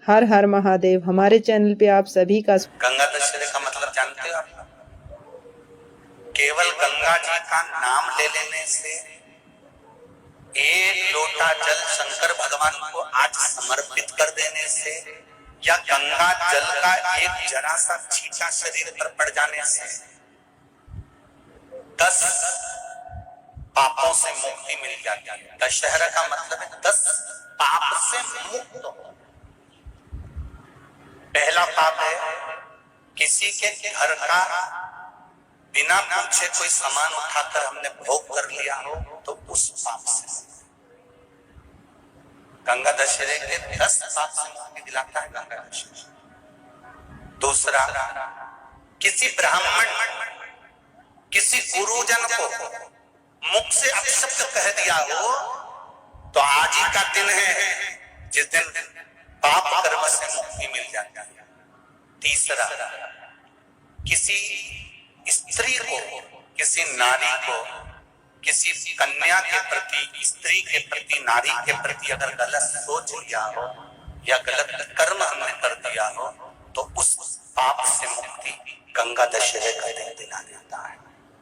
हर हर महादेव। हमारे चैनल पे आप सभी का गंगा दशहरे का मतलब जानते हो आप? केवल गंगा जी का नाम ले लेने से, एक लोटा जल शंकर भगवान को आज समर्पित कर देने से, या गंगा जल का एक जरा सा छींटा शरीर पर पड़ जाने से 10 पापों से मुक्ति मिल जाती है। दशहरा का मतलब है 10 पाप से मुक्त हो। पहला पाप है किसी के घर का बिना पूछे कोई सामान उठाकर हमने भोग कर लिया हो, तो उस पाप से। गंगा दशहरे के 10 पाप से मुक्ति दिलाता है गंगा दशहरा। दूसरा, किसी ब्राह्मण, किसी गुरुजन को मुख से अपशब्द कह दिया हो, तो आज ही का दिन है जिस दिन पाप कर्म से मुक्ति मिल जाती है। तीसरा, किसी स्त्री को, किसी नारी को, किसी कन्या के प्रति, स्त्री के प्रति, नारी के प्रति अगर गलत सोच लिया हो या गलत कर्म हमने कर दिया हो, तो उस पाप से मुक्ति गंगा दशहरे का दिन दिला देता है।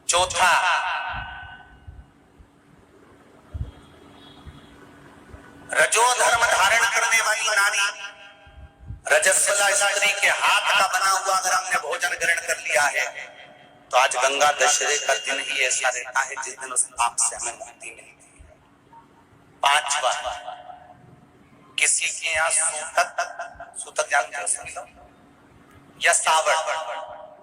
चौथा, रजो धर्म धारण करने वाली नारी, रजस्वला स्त्री के हाथ का बना हुआ अगर हमने भोजन ग्रहण कर लिया है, तो आज गंगा दशहरे का दिन ही ऐसा रहता है जिस दिन उस पाप से हमें मुक्ति मिलती है। पांचवा, किसी के यहाँ सूतक जानते हो या सावड़।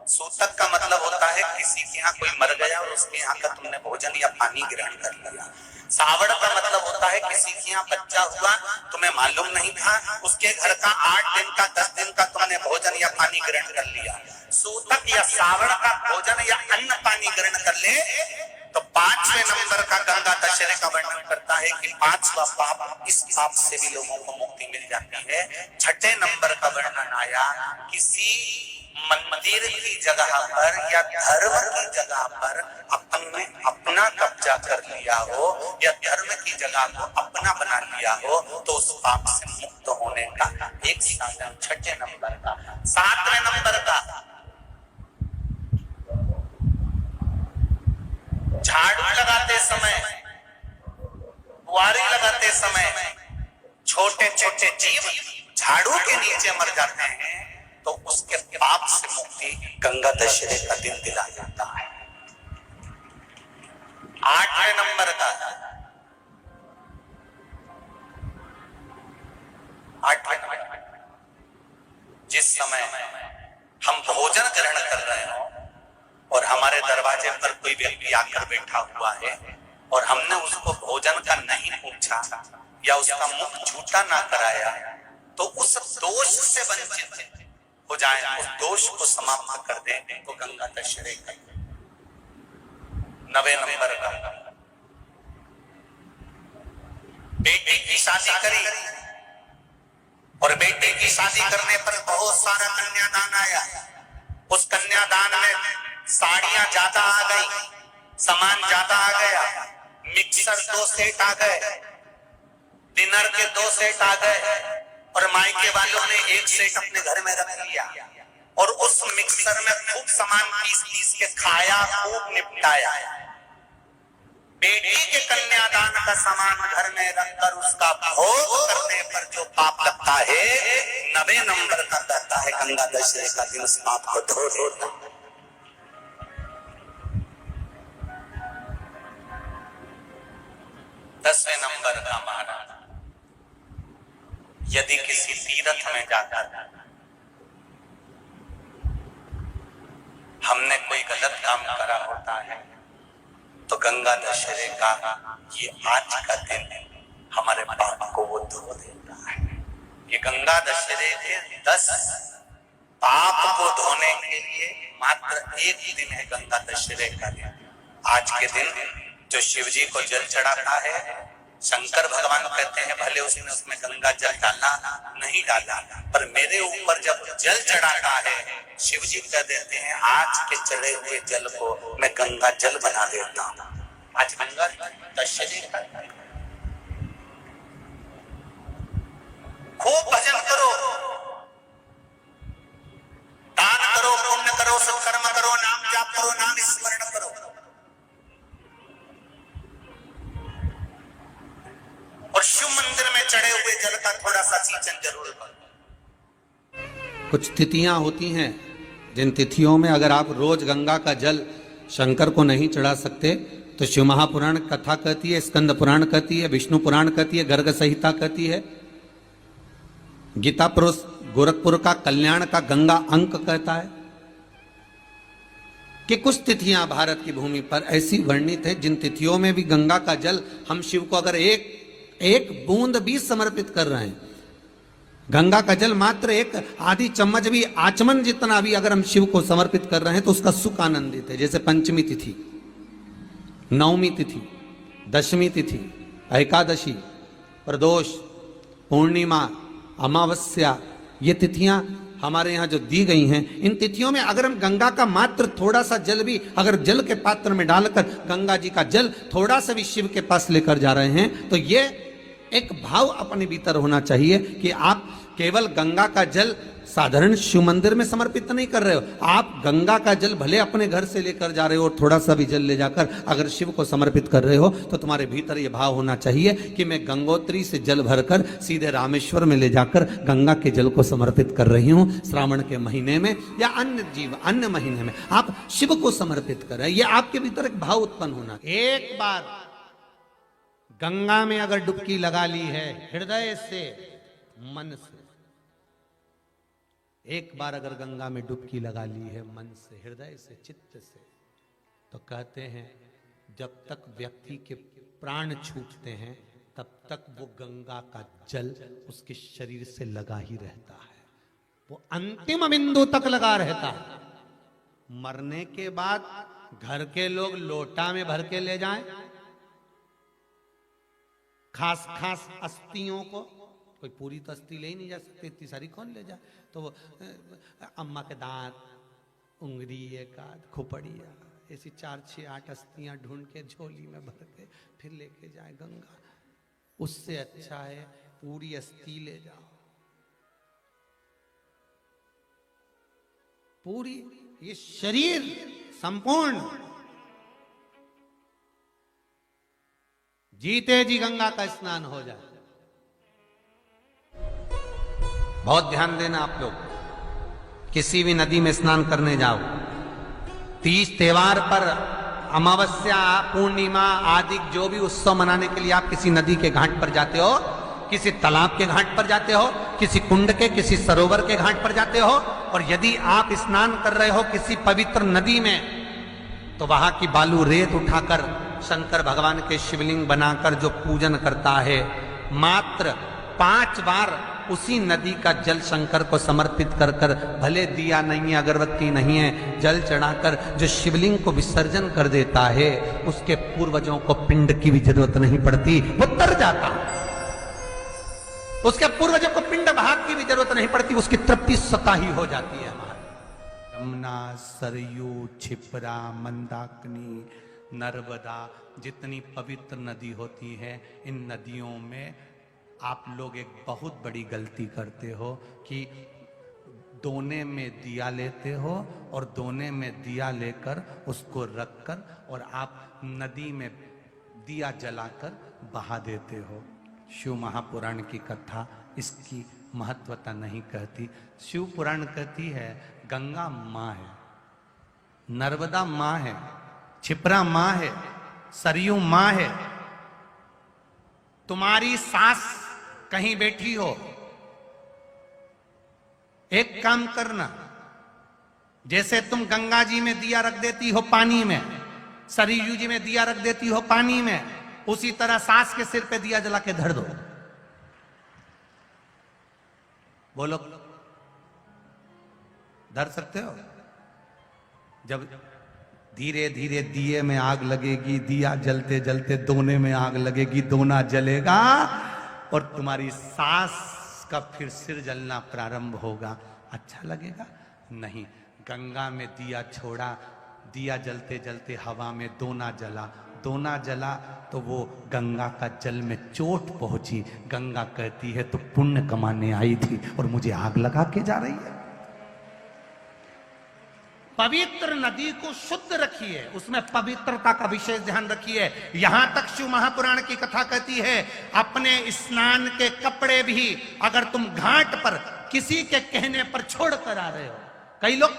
सूतक का मतलब होता है किसी के यहाँ कोई मर गया और उसके यहाँ का तुमने भोजन या पानी ग्रहण कर लिया। सावड़ का मतलब होता है किसी के यहाँ बच्चा हुआ, तुम्हें मालूम नहीं था, उसके घर का 8 दिन का 10 दिन का तुमने भोजन या पानी ग्रहण कर लिया। सूतक या सावड़ का भोजन या अन्न पानी ग्रहण कर ले, तो 5वें नंबर का गंगा दशहरे का वर्णन करता है कि 5वां पाप, इस पाप से भी लोगों को मुक्ति मिल जाती है। 6ठे नंबर का वर्णन आया, किसी मंदिर की जगह पर या धर्म की जगह पर अपने अपना कब्जा कर लिया हो या धर्म की जगह को अपना बना लिया हो, तो उस पाप से मुक्त होने का एक साधन 6ठे नंबर का। 7वें नंबर का, झाड़ू लगाते समय, बुआरी लगाते समय छोटे छोटे जीव झाड़ू के नीचे मर जाते हैं, तो उसके पाप से मुक्ति गंगा दशहरे का दिन दिला जाता है। 8वें नंबर का, 8वें नंबर, जिस समय हम भोजन ग्रहण कर रहे हो और हमारे दरवाजे पर कोई व्यक्ति आकर बैठा हुआ है और हमने उसको भोजन का नहीं पूछा या उसका मुख झूठा ना कराया, तो उस दोष से वंचित हो जाए, उस दोष को समाप्त कर दे, तो गंगा दशहरे का। 9वें नंबर का, बेटी की शादी करी और बेटी की शादी करने पर बहुत सारा कन्यादान आया। उस कन्यादान में साड़ियां ज्यादा आ गई, सामान ज्यादा आ गया, मिक्सर 2 सेट आ गए, डिनर के 2 सेट आ गए, और मायके वालों ने 1 सेट अपने घर में रख लिया और उस मिक्सर में खूब सामान पीस के खाया, खूब निपटाया। बेटी के कन्यादान का सामान घर में रखकर उसका भोग करने पर जो पाप लगता है, 9वें नंबर का कहता है गंगा दशहरे का दिन उस पाप को धो देता है। 10वें नंबर का महाराज, यदि किसी तीर्थ में जाकर हमने कोई गलत काम करा होता है, तो गंगा दशहरे का ये आज का दिन हमारे पाप को वो धो देता है। ये गंगा दशहरे के 10 पाप को धोने के लिए मात्र एक दिन है गंगा दशहरे का दिन। आज के दिन जो शिव जी को जल चढ़ाता है, शंकर भगवान कहते हैं भले उसने उसमें गंगा जल डाला नहीं डाला, पर मेरे ऊपर जब जल चढ़ाता है, शिव जी कह देते हैं आज के चढ़े हुए जल को मैं गंगा जल बना देता हूं। आज गंगा दशहरे का खूब भजन करो, सिंचन जरूर करो। कुछ तिथियां होती हैं जिन तिथियों में अगर आप रोज गंगा का जल शंकर को नहीं चढ़ा सकते तो शिव महापुराण कथा कहती है, स्कंद पुराण कहती है, विष्णु पुराण कहती है, गर्ग संहिता कहती है, गीता पुरुष गोरखपुर का कल्याण का गंगा अंक कहता है कि कुछ तिथियां भारत की भूमि पर ऐसी वर्णित है जिन तिथियों में भी गंगा का जल हम शिव को अगर एक बूंद भी समर्पित कर रहे हैं, गंगा का जल मात्र एक आधी चम्मच भी, आचमन जितना भी अगर हम शिव को समर्पित कर रहे हैं तो उसका सुख आनंदित है। जैसे पंचमी तिथि, नवमी तिथि, दशमी तिथि, एकादशी, प्रदोष, पूर्णिमा, अमावस्या, ये तिथियां हमारे यहाँ जो दी गई हैं, इन तिथियों में अगर हम गंगा का मात्र थोड़ा सा जल भी अगर जल के पात्र में डालकर गंगा जी का जल थोड़ा सा भी शिव के पास लेकर जा रहे हैं तो ये एक भाव अपने भीतर होना चाहिए कि आप केवल गंगा का जल साधारण शिव मंदिर में समर्पित नहीं कर रहे हो, आप गंगा का जल भले अपने घर से लेकर जा रहे हो और थोड़ा सा भी जल ले जाकर अगर शिव को समर्पित कर रहे हो तो तुम्हारे भीतर यह भाव होना चाहिए कि मैं गंगोत्री से जल भरकर सीधे रामेश्वर में ले जाकर गंगा के जल को समर्पित कर रही हूं। श्रावण के महीने में या अन्य महीने में आप शिव को समर्पित कर रहे हैं, यह आपके भीतर एक भाव उत्पन्न होना। एक बार गंगा में अगर डुबकी लगा ली है हृदय से, मन से, एक बार अगर गंगा में डुबकी लगा ली है मन से, हृदय से, चित्त से, तो कहते हैं जब तक व्यक्ति के प्राण छूटते हैं तब तक वो गंगा का जल उसके शरीर से लगा ही रहता है, वो अंतिम बिंदु तक लगा रहता है। मरने के बाद घर के लोग लोटा में भर के ले जाएं, खास खास अस्थियों को, कोई पूरी तो अस्थि ले ही नहीं जा सकती, इतनी सारी कौन ले जाए, तो वो अम्मा के दांत, उंगली, एक आध खोपड़िया, ऐसी 4, 6, 8 अस्थियां ढूंढ के झोली में भर के फिर लेके जाए गंगा। उससे अच्छा है पूरी अस्थि ले जाओ, पूरी ये शरीर संपूर्ण जीते जी गंगा का स्नान हो जाए। बहुत ध्यान देना आप लोग, किसी भी नदी में स्नान करने जाओ, तीज त्योहार पर, अमावस्या, पूर्णिमा आदि जो भी उत्सव मनाने के लिए आप किसी नदी के घाट पर जाते हो, किसी तालाब के घाट पर जाते हो, किसी कुंड के, किसी सरोवर के घाट पर जाते हो, और यदि आप स्नान कर रहे हो किसी पवित्र नदी में तो वहां की बालू रेत उठाकर शंकर भगवान के शिवलिंग बनाकर जो पूजन करता है, मात्र 5 बार उसी नदी का जल शंकर को समर्पित कर कर, भले दिया नहीं है, अगरबत्ती नहीं है, जल चढ़ाकर जो शिवलिंग को विसर्जन कर देता है, उसके पूर्वजों को पिंड की भी जरूरत नहीं पड़ती, वो तर जाता। उसके पूर्वजों को पिंड भाग की भी जरूरत नहीं पड़ती, उसकी तृप्ति स्वतः ही हो जाती है। हमारी यमुना, सरयू, क्षिप्रा, मंदाकिनी, नर्मदा, जितनी पवित्र नदी होती है, इन नदियों में आप लोग एक बहुत बड़ी गलती करते हो कि दोने में दिया लेते हो और दोने में दिया लेकर उसको रखकर और आप नदी में दिया जलाकर बहा देते हो। शिव महापुराण की कथा इसकी महत्वता नहीं कहती। शिव पुराण कहती है गंगा माँ है, नर्मदा माँ है, क्षिप्रा माँ है, सरयू माँ है। तुम्हारी सास कहीं बैठी हो, एक काम करना, जैसे तुम गंगा जी में दिया रख देती हो पानी में, सरयू जी में दिया रख देती हो पानी में, उसी तरह सास के सिर पे दिया जला के धर दो। बोलो, धर सकते हो? जब धीरे धीरे दिए में आग लगेगी, दिया जलते जलते दोने में आग लगेगी, दोना जलेगा और तुम्हारी सास का फिर सिर जलना प्रारंभ होगा। अच्छा लगेगा? नहीं। गंगा में दिया छोड़ा, दिया जलते जलते हवा में दोना जला, दोना जला तो वो गंगा का जल में चोट पहुंची। गंगा कहती है तो पुण्य कमाने आई थी और मुझे आग लगा के जा रही है। पवित्र नदी को शुद्ध रखिए, उसमें पवित्रता का विशेष ध्यान रखिए। यहां तक शिव महापुराण की कथा कहती है, अपने स्नान के कपड़े भी अगर तुम घाट पर किसी के कहने पर छोड़ कर आ रहे हो, कई लोग,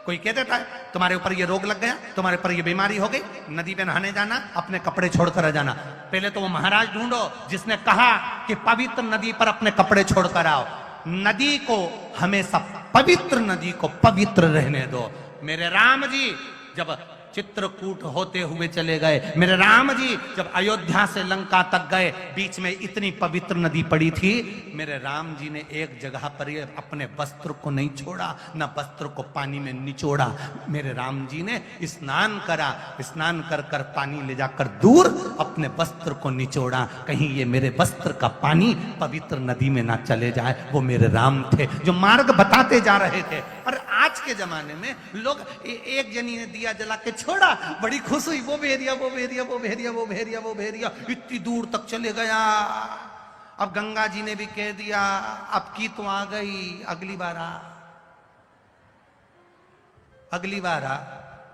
कोई कह देता है तुम्हारे ऊपर ये रोग लग गया, तुम्हारे ऊपर ये बीमारी हो गई, नदी पे नहाने जाना, अपने कपड़े छोड़कर आ जाना। पहले तो वो महाराज ढूंढो जिसने कहा कि पवित्र नदी पर अपने कपड़े छोड़कर आओ। नदी को हमेशा, पवित्र नदी को पवित्र रहने दो। मेरे राम जी जब चित्रकूट होते हुए चले गए, मेरे राम जी जब अयोध्या से लंका तक गए, बीच में इतनी पवित्र नदी पड़ी थी, मेरे राम जी ने एक जगह पर ये अपने वस्त्र को नहीं छोड़ा, न वस्त्र को पानी में निचोड़ा। मेरे राम जी ने स्नान करा, स्नान कर कर पानी ले जाकर दूर अपने वस्त्र को निचोड़ा, कहीं ये मेरे वस्त्र का पानी पवित्र नदी में ना चले जाए। वो मेरे राम थे जो मार्ग बताते जा रहे थे। और आज के जमाने में लोग, एक जनी ने दिया जला के छोड़ा, बड़ी खुश हुई, वो भेरिया वो भेरिया वो भेरिया वो भेरिया वो भेरिया इतनी दूर तक चले गया। अब गंगा जी ने भी कह दिया अब की तो आ गई, अगली बार आ, अगली बार आ।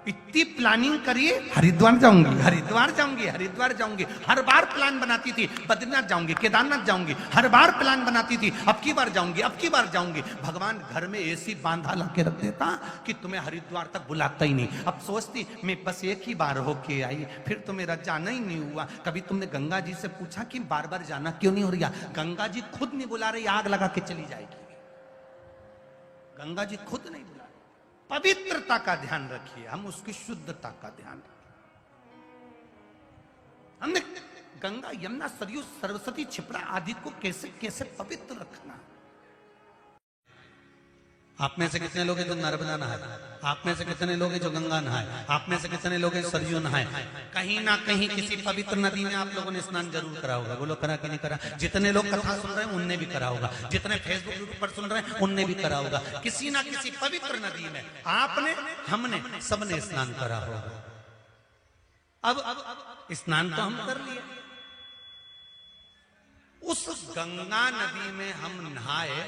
इतनी प्लानिंग करिए, हरिद्वार जाऊंगी, हरिद्वार जाऊंगी, हरिद्वार जाऊंगी, हर बार प्लान बनाती थी, बद्रीनाथ जाऊंगी, केदारनाथ जाऊंगी, हर बार प्लान बनाती थी, अब की बार जाऊंगी, अब की बार जाऊंगी। भगवान घर में ऐसी बांधा ला के रख देता कि तुम्हें हरिद्वार तक बुलाता ही नहीं। अब सोचती मैं बस एक ही बार होके आई, फिर तो मेरा जाना ही नहीं हुआ। कभी तुमने गंगा जी से पूछा कि बार बार जाना क्यों नहीं हो रहा? गंगा जी खुद नहीं बुला रही, आग लगा के चली जाएगी। गंगा जी खुद नहीं बुला। पवित्रता का ध्यान रखिए, हम उसकी शुद्धता का ध्यान रखिए। हमने गंगा, यमुना, सरयू, सरस्वती, क्षिप्रा आदि को कैसे कैसे पवित्र रखना। आप में से कितने लोग हैं जो नर्मदा नहाए? आप में से कितने लोग हैं जो गंगा नहाए? आप में से कितने लोग हैं सरयू नहाए? कहीं ना कहीं किसी पवित्र नदी में आप लोगों ने स्नान जरूर करा होगा। बोलो करा कि नहीं करा? जितने लोग कथा सुन रहे हैं उनने भी करा होगा, जितने फेसबुक यूट्यूब पर सुन रहे हैं उनने भी करा होगा। किसी ना किसी पवित्र नदी में आपने, हमने, सबने स्नान करा होगा। अब स्नान तो हम कर लिए, उस गंगा नदी में हम नहाए,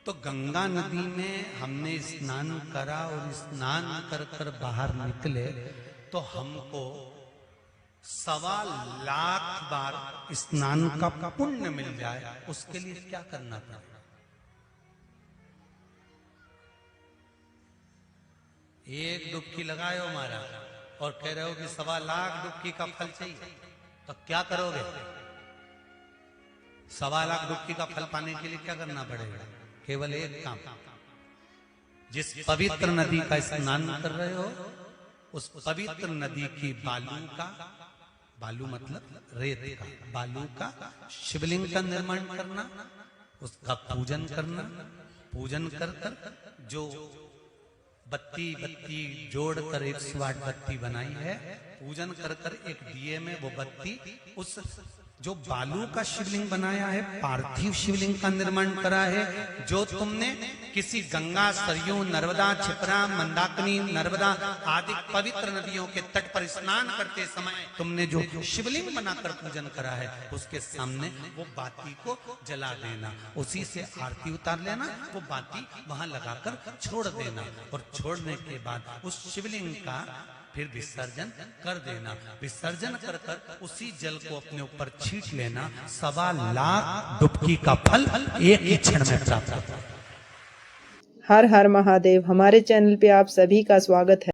तो गंगा नदी में हमने स्नान करा और स्नान कर कर बाहर निकले तो हमको 1.25 लाख बार स्नान का पुण्य मिल जाए। उसके लिए क्या करना पड़ेगा? एक डुबकी लगाए हो महाराज और कह रहे हो कि 1.25 लाख डुबकी का फल चाहिए, तो क्या करोगे? 1.25 लाख डुबकी का फल पाने के लिए क्या करना पड़ेगा? केवल एक काम, जिस पवित्र नदी का स्नान कर रहे हो उस पवित्र नदी की बालू का, बालू मतलब रेत का, बालू का शिवलिंग का निर्माण करना, उसका पूजन करना। पूजन कर कर जो बत्ती जोड़कर 108 बत्ती बनाई है, पूजन कर कर एक दिए में वो बत्ती, उस जो बालू का शिवलिंग बनाया है, पार्थिव शिवलिंग का निर्माण करा है, जो तुमने किसी गंगा, सरयू, नर्मदा, क्षिप्रा, मंदाकिनी, नर्मदा आदि पवित्र नदियों के तट पर स्नान करते समय तुमने जो शिवलिंग बनाकर पूजन करा है, उसके सामने वो बाती को जला देना, उसी से आरती उतार लेना, वो बाती वहां लगाकर छोड़ देना और छोड़ने के बाद उस शिवलिंग का फिर विसर्जन कर देना। विसर्जन कर कर उसी जल को अपने ऊपर छींट लेना। 1.25 लाख डुबकी का फल एक ही क्षण में प्राप्त होता है। हर हर महादेव। हमारे चैनल पे आप सभी का स्वागत है।